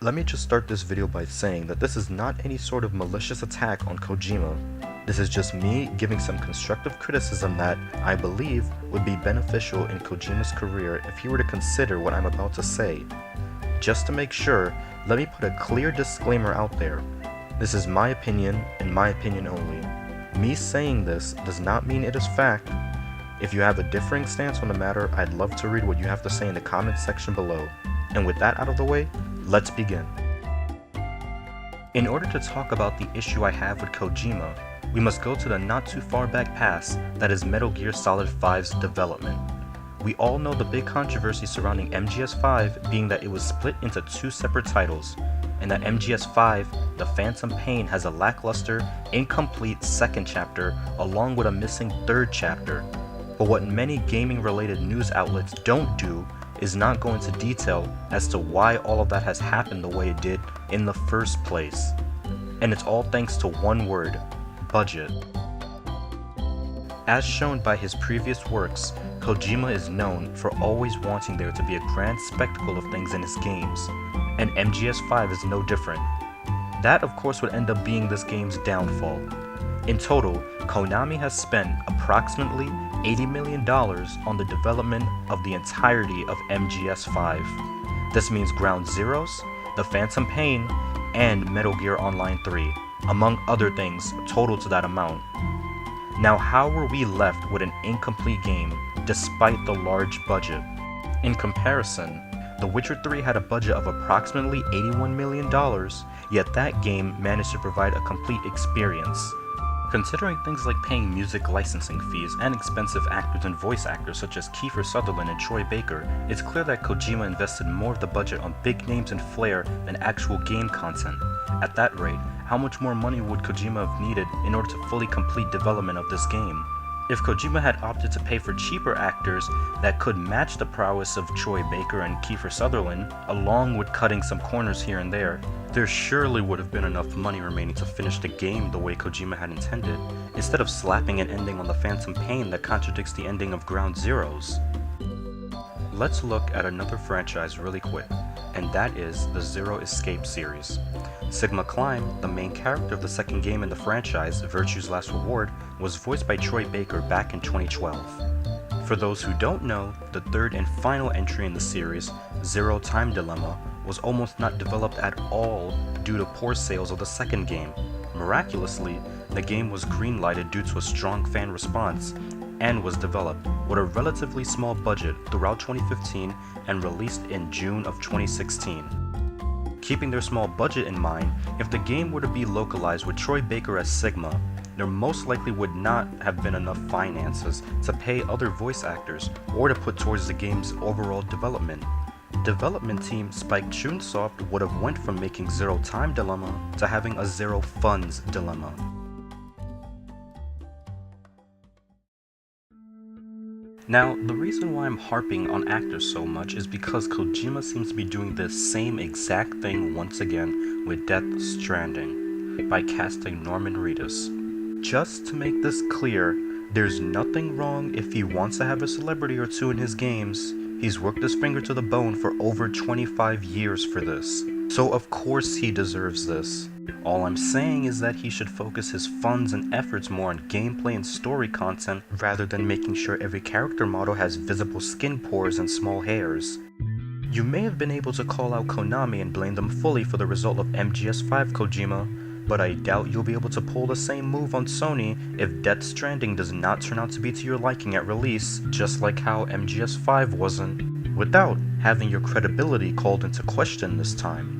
Let me just start this video by saying that this is not any sort of malicious attack on Kojima. This is just me giving some constructive criticism that I believe would be beneficial in Kojima's career if he were to consider what I'm about to say. Just to make sure, let me put a clear disclaimer out there. This is my opinion and my opinion only. Me saying this does not mean it is fact. If you have a differing stance on the matter, I'd love to read what you have to say in the comment section below. And with that out of the way, let's begin. In order to talk about the issue I have with Kojima, we must go to the not too far back past that is Metal Gear Solid 5's development. We all know the big controversy surrounding MGS5 being that it was split into two separate titles, and that MGS5, The Phantom Pain, has a lackluster, incomplete second chapter along with a missing third chapter. But what many gaming-related news outlets don't do is not go into detail as to why all of that has happened the way it did in the first place. And it's all thanks to one word: budget. As shown by his previous works, Kojima is known for always wanting there to be a grand spectacle of things in his games, and MGS5 is no different. That of course would end up being this game's downfall. In total, Konami has spent approximately $80 million on the development of the entirety of MGS5. This means Ground Zeroes, The Phantom Pain, and Metal Gear Online 3, among other things total to that amount. Now how were we left with an incomplete game despite the large budget? In comparison, The Witcher 3 had a budget of approximately $81 million, yet that game managed to provide a complete experience. Considering things like paying music licensing fees and expensive actors and voice actors such as Kiefer Sutherland and Troy Baker, it's clear that Kojima invested more of the budget on big names and flair than actual game content. At that rate, how much more money would Kojima have needed in order to fully complete development of this game? If Kojima had opted to pay for cheaper actors that could match the prowess of Troy Baker and Kiefer Sutherland, along with cutting some corners here and there surely would have been enough money remaining to finish the game the way Kojima had intended, instead of slapping an ending on The Phantom Pain that contradicts the ending of Ground Zeroes. Let's look at another franchise really quick, and that is the Zero Escape series. Sigma Climb, the main character of the second game in the franchise, Virtue's Last Reward, was voiced by Troy Baker back in 2012. For those who don't know, the third and final entry in the series, Zero Time Dilemma, was almost not developed at all due to poor sales of the second game. Miraculously, the game was greenlighted due to a strong fan response, and was developed with a relatively small budget throughout 2015 and released in June of 2016. Keeping their small budget in mind, if the game were to be localized with Troy Baker as Sigma, there most likely would not have been enough finances to pay other voice actors or to put towards the game's overall development. Development team Spike Chunsoft would have went from making Zero Time Dilemma to having a Zero Funds Dilemma. Now, the reason why I'm harping on actors so much is because Kojima seems to be doing this same exact thing once again with Death Stranding, by casting Norman Reedus. Just to make this clear, there's nothing wrong if he wants to have a celebrity or two in his games. He's worked his finger to the bone for over 25 years for this, so of course he deserves this. All I'm saying is that he should focus his funds and efforts more on gameplay and story content rather than making sure every character model has visible skin pores and small hairs. You may have been able to call out Konami and blame them fully for the result of MGS5, Kojima, but I doubt you'll be able to pull the same move on Sony if Death Stranding does not turn out to be to your liking at release, just like how MGS5 wasn't, without having your credibility called into question this time.